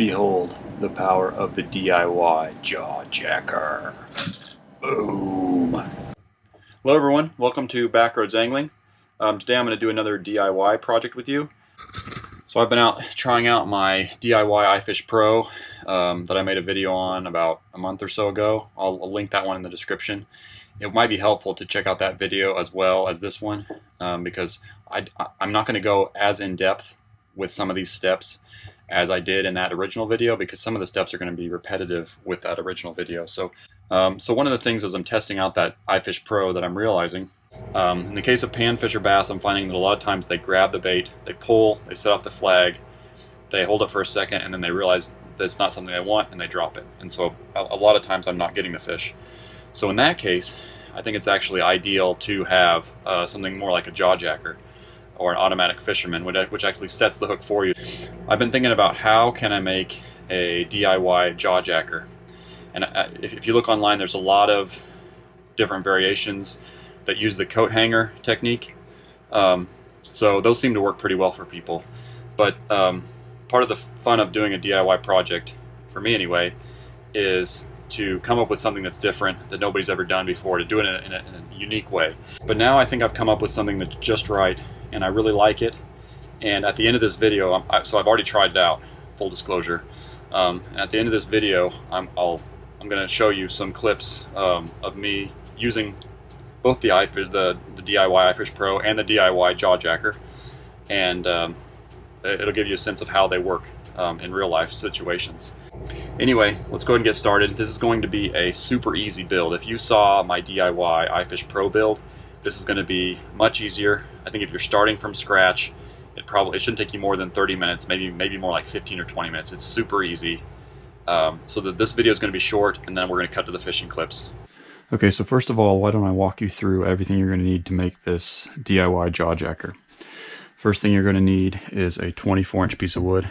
Behold the power of the DIY jaw jacker. Boom. Hello everyone, welcome to Backroads Angling. Today I'm going to do another DIY project with you. So I've been out trying out my DIY Ifish Pro that I made a video on about a month or so ago. I'll link that one in the description. It might be helpful to check out that video as well as this one because I'm not going to go as in depth with some of these steps as I did in that original video, because some of the steps are going to be repetitive with that original video. So one of the things as I'm testing out that Ifish Pro that I'm realizing, in the case of panfish or bass, I'm finding that a lot of times they grab the bait, they pull, they set off the flag, they hold it for a second, and then they realize that it's not something they want and they drop it. And so a lot of times I'm not getting the fish. So in that case, I think it's actually ideal to have something more like a jaw jacker or an automatic fisherman, which actually sets the hook for you. I've been thinking about how can I make a DIY jaw jacker. And if you look online, there's a lot of different variations that use the coat hanger technique. So those seem to work pretty well for people. But part of the fun of doing a DIY project, for me anyway, is to come up with something that's different that nobody's ever done before, to do it in a unique way. But now I think I've come up with something that's just right, and I really like it. And at the end of this video, so I've already tried it out, full disclosure. And at the end of this video, I'm going to show you some clips of me using both the DIY Ifish Pro and the DIY jaw jacker, and it'll give you a sense of how they work in real life situations. Anyway, let's go ahead and get started. This is going to be a super easy build. If you saw my DIY Ifish Pro build, this is going to be much easier. I think if you're starting from scratch, it shouldn't take you more than 30 minutes, maybe more like 15 or 20 minutes. It's super easy. So this video is going to be short, and then we're going to cut to the fishing clips. Okay, so first of all, why don't I walk you through everything you're going to need to make this DIY jaw jacker. First thing you're going to need is a 24-inch piece of wood.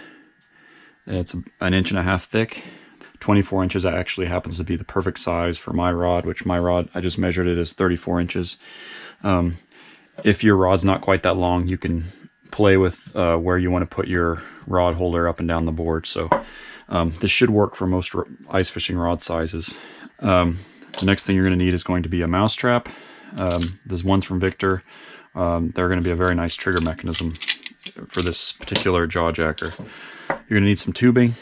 It's an inch and a half thick. 24 inches actually happens to be the perfect size for my rod, which my rod, I just measured it as 34 inches. If your rod's not quite that long, you can play with where you want to put your rod holder up and down the board. So this should work for most ice fishing rod sizes. The next thing you're going to need is going to be a mouse trap. There's ones from Victor. They're going to be a very nice trigger mechanism for this particular jaw jacker. You're going to need some tubing.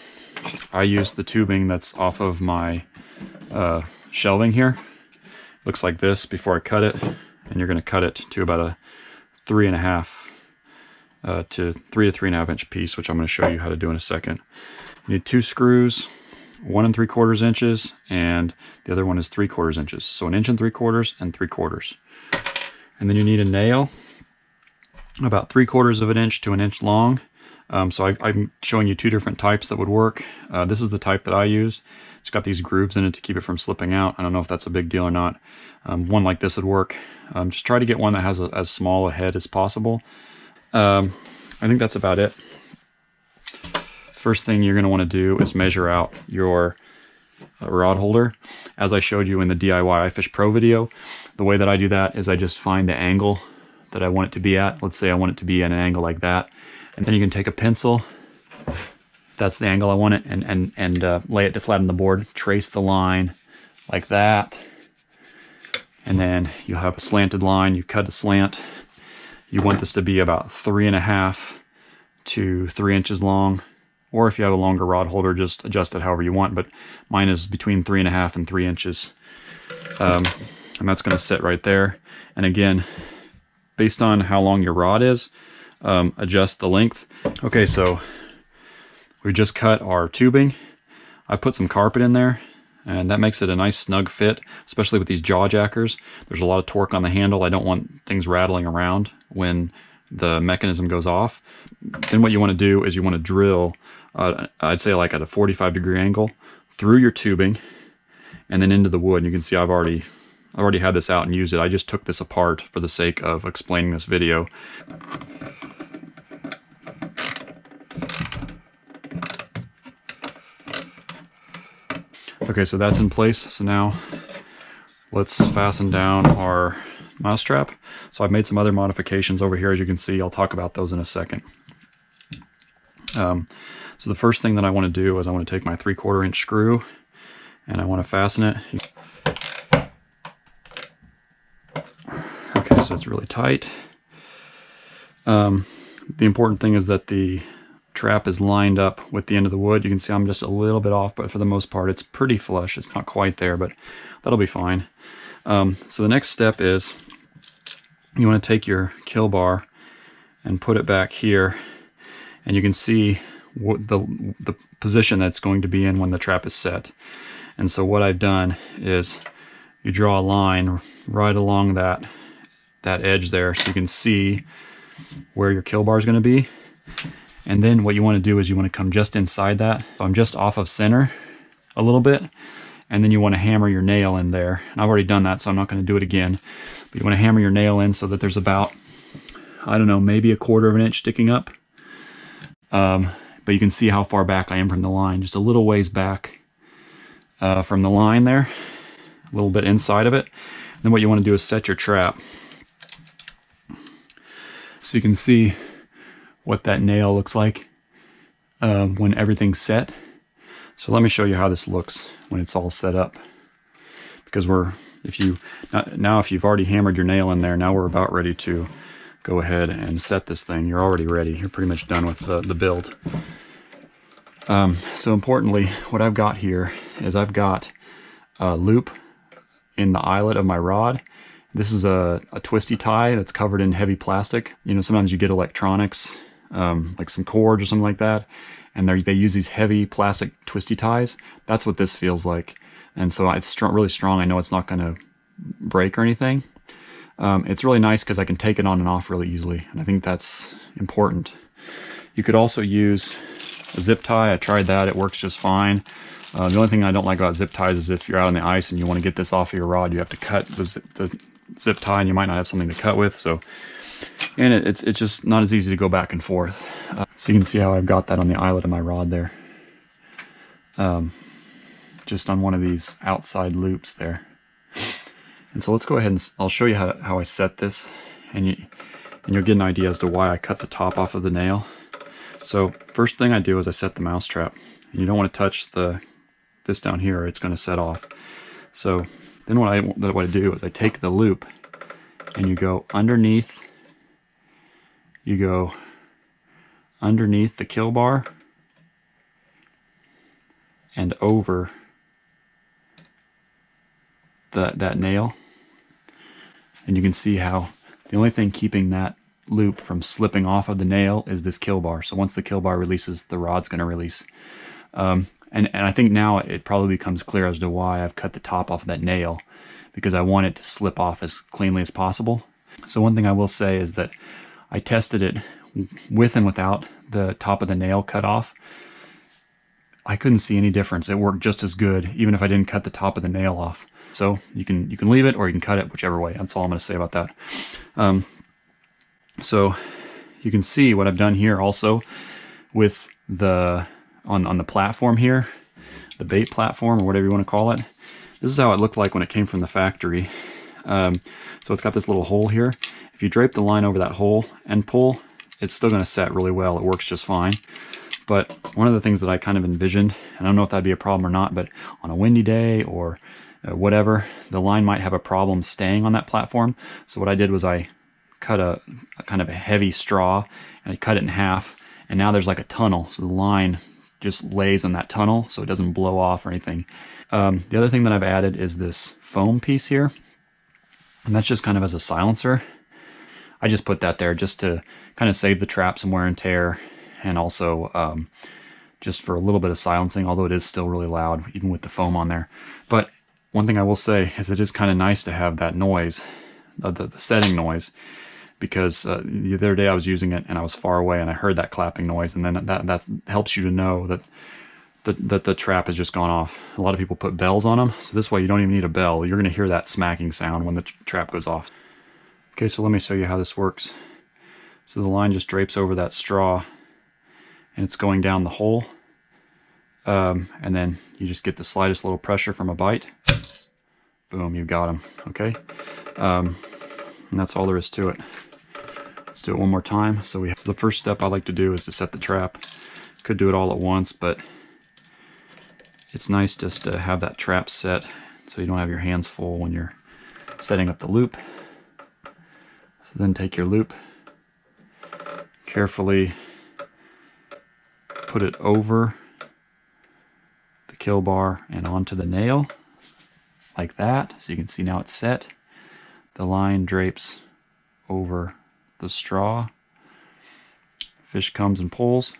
I use the tubing that's off of my shelving here. Looks like this before I cut it, and you're going to cut it to about a 3.5 to 3 to 3.5 inch piece, which I'm going to show you how to do in a second. You need 2 screws, 1 3/4 inches, and the other one is 3/4 inches. So 1 3/4 and 3/4. And then you need a nail about 3/4 inch to 1 inch long. So I'm showing you 2 different types that would work. This is the type that I use. It's got these grooves in it to keep it from slipping out. I don't know if that's a big deal or not. One like this would work. Just try to get one that has as small a head as possible. I think that's about it. First thing you're going to want to do is measure out your rod holder. As I showed you in the DIY Ifish Pro video, the way that I do that is I just find the angle that I want it to be at. Let's say I want it to be at an angle like that. And then you can take a pencil, that's the angle I want it, and lay it flat on the board, trace the line like that, and then you have a slanted line, you cut a slant. You want this to be about 3.5 to 3 inches long, or if you have a longer rod holder, just adjust it however you want, but mine is between 3.5 and 3 inches. And that's going to sit right there. And again, based on how long your rod is, adjust the length. Okay, so we just cut our tubing. I put some carpet in there, and that makes it a nice snug fit, especially with these jaw jackers. There's a lot of torque on the handle. I don't want things rattling around when the mechanism goes off. Then what you want to do is you want to drill, I'd say like at a 45-degree angle, through your tubing and then into the wood. And you can see I've already had this out and used it. I just took this apart for the sake of explaining this video. Okay, so that's in place. So now let's fasten down our mousetrap. So I've made some other modifications over here, as you can see. I'll talk about those in a second. So the first thing that I want to do is I want to take my 3/4 inch screw and I want to fasten it. Okay, so it's really tight. The important thing is that the trap is lined up with the end of the wood. You can see I'm just a little bit off, but for the most part it's pretty flush. It's not quite there, but that'll be fine. So the next step is you want to take your kill bar and put it back here, and you can see what the position that's going to be in when the trap is set. And so what I've done is you draw a line right along that edge there so you can see where your kill bar is going to be. And then what you want to do is you want to come just inside that. So I'm just off of center a little bit, and then you want to hammer your nail in there. And I've already done that, so I'm not going to do it again. But you want to hammer your nail in so that there's about, I don't know, maybe 1/4 inch sticking up. But you can see how far back I am from the line, just a little ways back from the line there, a little bit inside of it. And then what you want to do is set your trap. So you can see what that nail looks like when everything's set. So let me show you how this looks when it's all set up. Because if you've already hammered your nail in there, now we're about ready to go ahead and set this thing. You're already ready. You're pretty much done with the build. So importantly, what I've got here is I've got a loop in the eyelet of my rod. This is a twisty tie that's covered in heavy plastic. You know, sometimes you get electronics, like some cords or something like that, and they use these heavy plastic twisty ties. That's what this feels like. And so it's really strong. I know it's not going to break or anything. It's really nice because I can take it on and off really easily, and I think that's important. You could also use a zip tie. I tried that. It works just fine. The only thing I don't like about zip ties is if you're out on the ice and you want to get this off of your rod, you have to cut the zip tie, and you might not have something to cut with. So, and it's just not as easy to go back and forth. So you can see how I've got that on the eyelet of my rod there. Just on one of these outside loops there. And so let's go ahead and I'll show you how I set this, and you'll get an idea as to why I cut the top off of the nail. So first thing I do is I set the mouse trap. And you don't want to touch this down here, or it's going to set off. So then what I do is I take the loop and you go underneath the kill bar and over that nail, and you can see how the only thing keeping that loop from slipping off of the nail is this kill bar. So once the kill bar releases, the rod's going to release. And I think now it probably becomes clear as to why I've cut the top off of that nail, because I want it to slip off as cleanly as possible. So one thing I will say is that I tested it with and without the top of the nail cut off. I couldn't see any difference. It worked just as good, even if I didn't cut the top of the nail off. So you can leave it or you can cut it, whichever way. That's all I'm going to say about that. So you can see what I've done here also with on the platform here, the bait platform or whatever you want to call it. This is how it looked like when it came from the factory. So it's got this little hole here. If you drape the line over that hole and pull, it's still going to set really well. It works just fine. But one of the things that I kind of envisioned, and I don't know if that'd be a problem or not, but on a windy day or whatever, the line might have a problem staying on that platform. So what I did was I cut a kind of a heavy straw and I cut it in half, and now there's like a tunnel. So the line just lays on that tunnel so it doesn't blow off or anything. The other thing that I've added is this foam piece here, and that's just kind of as a silencer. I just put that there just to kind of save the trap some wear and tear, and also just for a little bit of silencing, although it is still really loud even with the foam on there. But one thing I will say is it is kind of nice to have that noise, the setting noise, because the other day I was using it and I was far away and I heard that clapping noise, and then that helps you to know that the trap has just gone off. A lot of people put bells on them, so this way you don't even need a bell. You're going to hear that smacking sound when the trap goes off. Okay, so let me show you how this works. So the line just drapes over that straw and it's going down the hole, and then you just get the slightest little pressure from a bite. Boom, you've got them. Okay, and that's all there is to it. Let's do it one more time. So the first step I like to do is to set the trap, Could do it all at once, but it's nice just to have that trap set so you don't have your hands full when you're setting up the loop. So then take your loop, carefully put it over the kill bar and onto the nail, like that. So you can see now it's set. The line drapes over the straw. Fish comes and pulls.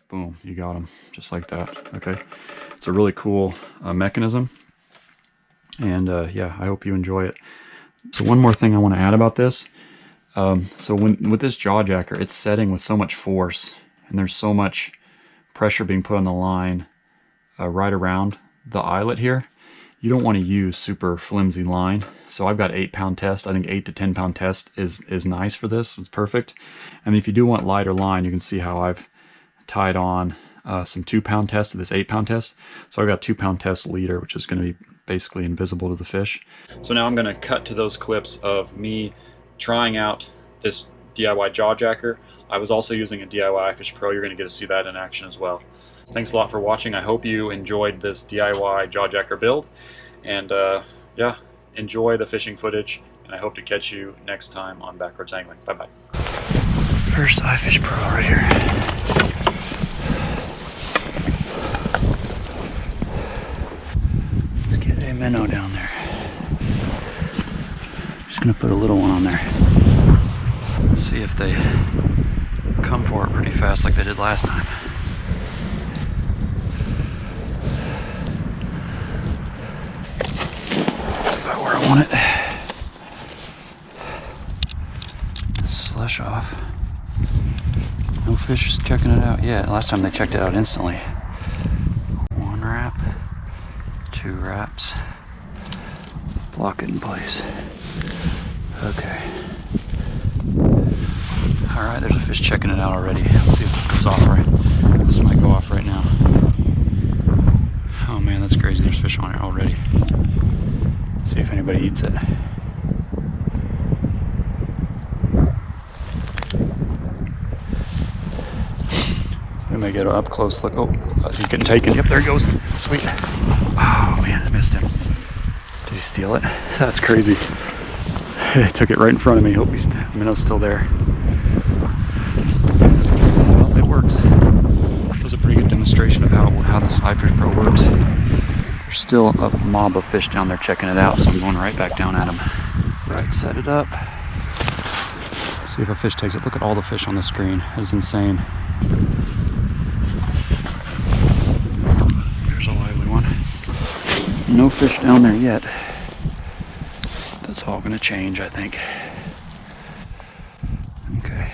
Boom, you got them, just like that. Okay, it's a really cool mechanism. And yeah, I hope you enjoy it. So one more thing I want to add about this. So with this jaw jacker, it's setting with so much force, and there's so much pressure being put on the line right around the eyelet here. You don't want to use super flimsy line. So I've got 8-pound test. I think 8 to 10-pound test is nice for this. It's perfect. And if you do want lighter line, you can see how I've tied on some 2-pound test to this 8-pound test. So I've got 2-pound test leader, which is going to be basically invisible to the fish. So now I'm going to cut to those clips of me trying out this DIY jaw jacker. I was also using a DIY Ifish Pro. You're going to get to see that in action as well. Thanks a lot for watching. I hope you enjoyed this DIY jaw jacker build, and yeah, enjoy the fishing footage, and I hope to catch you next time on Backroads Angling. Bye bye. First Ifish Pro right here. Let's get a minnow down there. Just gonna put a little one on there. See if they come for it pretty fast like they did last time. That's about where I want it. Slush off. No fish checking it out yet. Last time they checked it out instantly. 1 wrap, 2 wraps. Lock it in place. Okay. Alright, there's a fish checking it out already. Let's see if this goes off right. This might go off right now. Oh man, that's crazy. There's fish on it already. Let's see if anybody eats it. We may get an up close look. Oh, he's getting taken. Yep, there he goes. Sweet. Oh man, I missed him. Did he steal it? That's crazy. He took it right in front of me. Hope he's minnow's still there. Well, it works. That was a pretty good demonstration of how this Ifish Pro works. There's still a mob of fish down there checking it out, so I'm going right back down at them. Right, set it up. See if a fish takes it. Look at all the fish on the screen. That is insane. There's a lively one. No fish down there yet. That's all going to change, I think. Okay.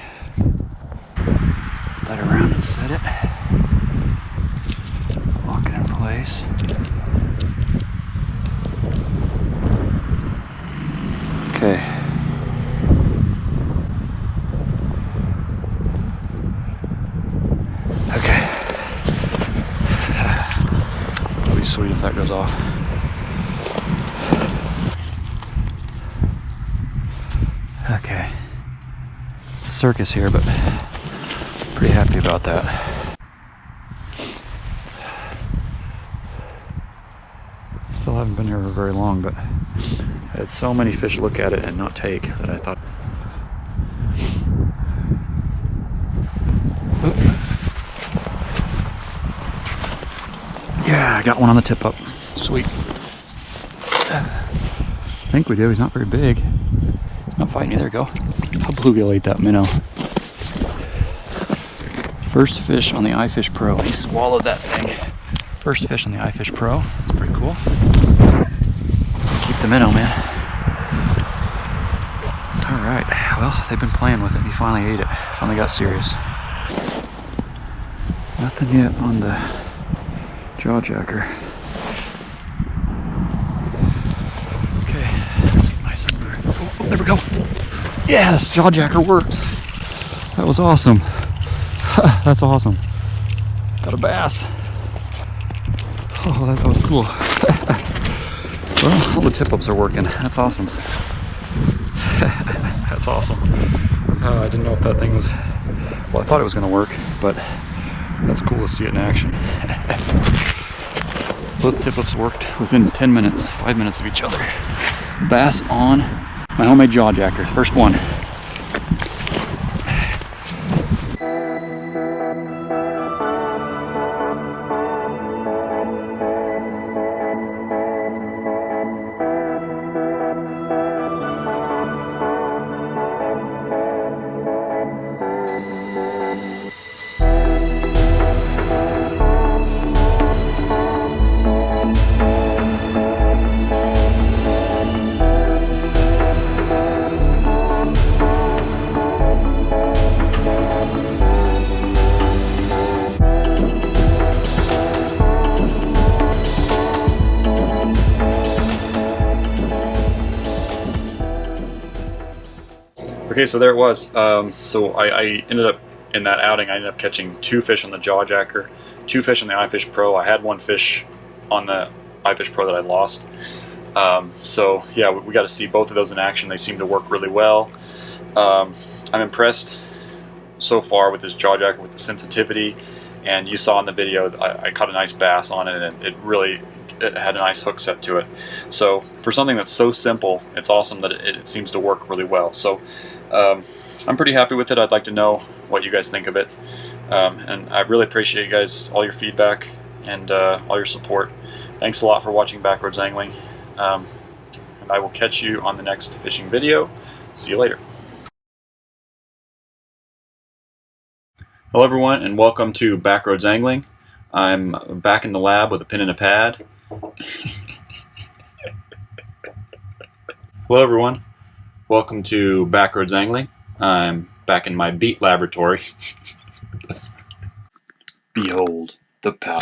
Put that around and set it. Lock it in place. Okay. Okay. That'll be sweet if that goes off. Okay. It's a circus here, but pretty happy about that. Still haven't been here for very long, but I had so many fish look at it and not take that I thought. Oop. Yeah, I got one on the tip up. Sweet. I think we do. He's not very big. He's not fighting me. There we go. A bluegill ate that minnow. First fish on the Ifish Pro. He swallowed that thing. First fish on the Ifish Pro. That's pretty cool. Keep the minnow, man. Alright, well, they've been playing with it. He finally ate it. Finally got serious. Nothing yet on the jaw jacker. Okay, let's get nice and oh, there we go. Yes, jaw jacker works. That was awesome. That's awesome. Got a bass. Oh, that was cool. Well, all the tip-ups are working. That's awesome. That's awesome. I didn't know if that thing was... Well, I thought it was going to work, but That's cool to see it in action. Both tip-ups worked within 10 minutes, 5 minutes of each other. Bass on my homemade jaw jacker, first one. Okay, so there it was. So I ended up, in that outing, I ended up catching 2 fish on the jaw jacker, 2 fish on the Ifish Pro. I had 1 fish on the Ifish Pro that I lost. So yeah, we got to see both of those in action. They seem to work really well. I'm impressed so far with this jaw jacker, with the sensitivity. And you saw in the video, I caught a nice bass on it, and it had a nice hook set to it. So for something that's so simple, it's awesome that it seems to work really well. So I'm pretty happy with it. I'd like to know what you guys think of it. And I really appreciate you guys, all your feedback and all your support. Thanks a lot for watching Backroads Angling. And I will catch you on the next fishing video. See you later. Hello everyone, and welcome to Backroads Angling. I'm back in the lab with a pen and a pad. Hello everyone, welcome to Backroads Angling. I'm back in my beat laboratory. Behold the power.